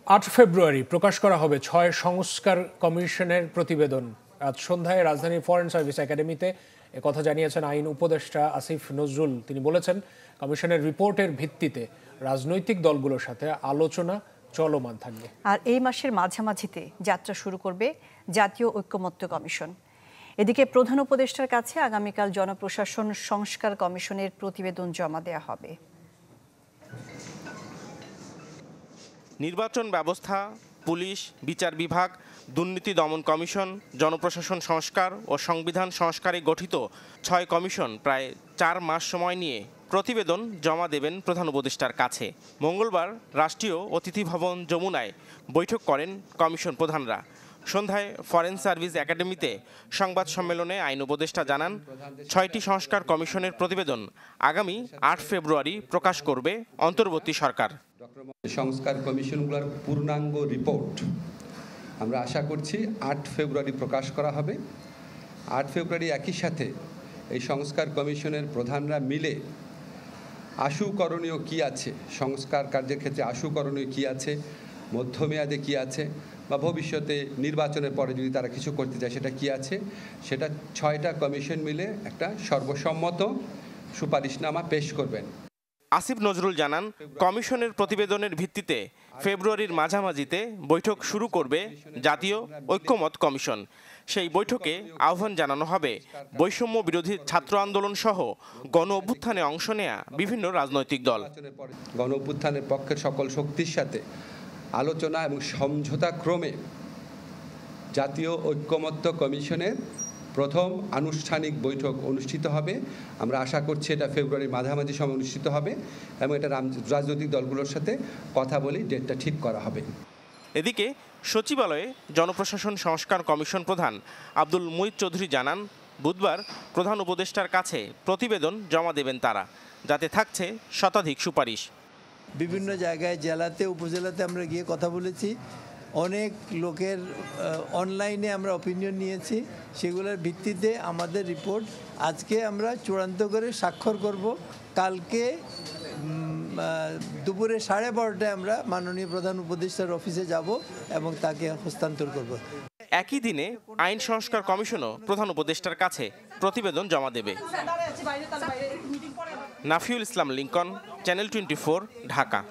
8 ফেব্রুয়ারি প্রকাশ করা হবে 6 সংস্কার কমিশনের প্রতিবেদন। আজ সন্ধ্যায় রাজধানীর ফরেন সার্ভিস একাডেমিতে একথা জানিয়েছেন আইন উপদেষ্টা আসিফ নজরুল। তিনি বলেছেন, কমিশনের রিপোর্টের ভিত্তিতে রাজনৈতিক দলগুলোর সাথে আলোচনা চলমান থাকবে। আর এই মাসের মাঝামাঝিতে যাত্রা শুরু করবে জাতীয় ঐকমত্য কমিশন। এদিকে প্রধান উপদেষ্টার কাছে আগামীকাল জনপ্রশাসন সংস্কার কমিশনের প্রতিবেদন জমা দেওয়া হবে। নির্বাচন ব্যবস্থা, পুলিশ, বিচার বিভাগ, দুর্নীতি দমন কমিশন, জনপ্রশাসন সংস্কার ও সংবিধান সংস্কারে গঠিত 6 কমিশন প্রায় 4 মাস সময় নিয়ে প্রতিবেদন জমা দেবেন প্রধান উপদেষ্টার কাছে। মঙ্গলবার রাষ্ট্রীয় অতিথি ভবন যমুনায় বৈঠক করেন কমিশন প্রধানরা। সন্ধ্যায় ফরেন সার্ভিস একাডেমিতে সংবাদ সম্মেলনে আইন উপদেষ্টা জানান, 6টি সংস্কার কমিশনের প্রতিবেদন আগামী 8 ফেব্রুয়ারি প্রকাশ করবে অন্তর্বর্তী সরকার। সংস্কার কমিশনগুলোর পূর্ণাঙ্গ রিপোর্ট আমরা আশা করছি 8 ফেব্রুয়ারি প্রকাশ করা হবে। 8 ফেব্রুয়ারি একই সাথে এই সংস্কার কমিশনের প্রধানরা মিলে আশু করণীয় কী আছে, সংস্কার কার্যের ক্ষেত্রে আশু করণীয় কী আছে, মধ্যমেয়াদে কী আছে, বা ভবিষ্যতে নির্বাচনের পরে যদি তারা কিছু করতে চায় সেটা কী আছে, সেটা 6টা কমিশন মিলে একটা সর্বসম্মত সুপারিশনামা পেশ করবেন। আসিফ নজরুল জানান, কমিশনের প্রতিবেদনের ভিত্তিতে ফেব্রুয়ারির মাঝামাঝিতে বৈঠক শুরু করবে জাতীয় ঐকমত্য কমিশন। সেই বৈঠকে আহ্বান জানানো হবে বৈষম্য বিরোধী ছাত্র আন্দোলন সহ গণ অভ্যুত্থানে অংশ নেয়া বিভিন্ন রাজনৈতিক দল। গণ অভ্যুত্থানের পক্ষের সকল শক্তির সাথে আলোচনা এবং সমঝোতা ক্রমে জাতীয় ঐকমত্য কমিশনের প্রথম আনুষ্ঠানিক বৈঠক অনুষ্ঠিত হবে। আমরা আশা করছি এটা ফেব্রুয়ারির মাঝামাঝি সময় অনুষ্ঠিত হবে এবং এটা রাজনৈতিক দলগুলোর সাথে কথা বলে ডেটটা ঠিক করা হবে। এদিকে সচিবালয়ে জনপ্রশাসন সংস্কার কমিশন প্রধান আব্দুল মুঈদ চৌধুরী জানান, বুধবার প্রধান উপদেষ্টার কাছে প্রতিবেদন জমা দেবেন তারা, যাতে থাকছে শতাধিক সুপারিশ। বিভিন্ন জায়গায় জেলাতে উপজেলাতে আমরা গিয়ে কথা বলেছি, অনেক লোকের অনলাইনে আমরা অপিনিয়ন নিয়েছি, সেগুলোর ভিত্তিতে আমাদের রিপোর্ট আজকে আমরা চূড়ান্ত করে স্বাক্ষর করব। কালকে দুপুরে 12:30টায় আমরা মাননীয় প্রধান উপদেষ্টার অফিসে যাব এবং তাকে হস্তান্তর করব। একই দিনে আইন সংস্কার কমিশনও প্রধান উপদেষ্টার কাছে প্রতিবেদন জমা দেবে। নাফিউল ইসলাম লিংকন, চ্যানেল 24, ঢাকা।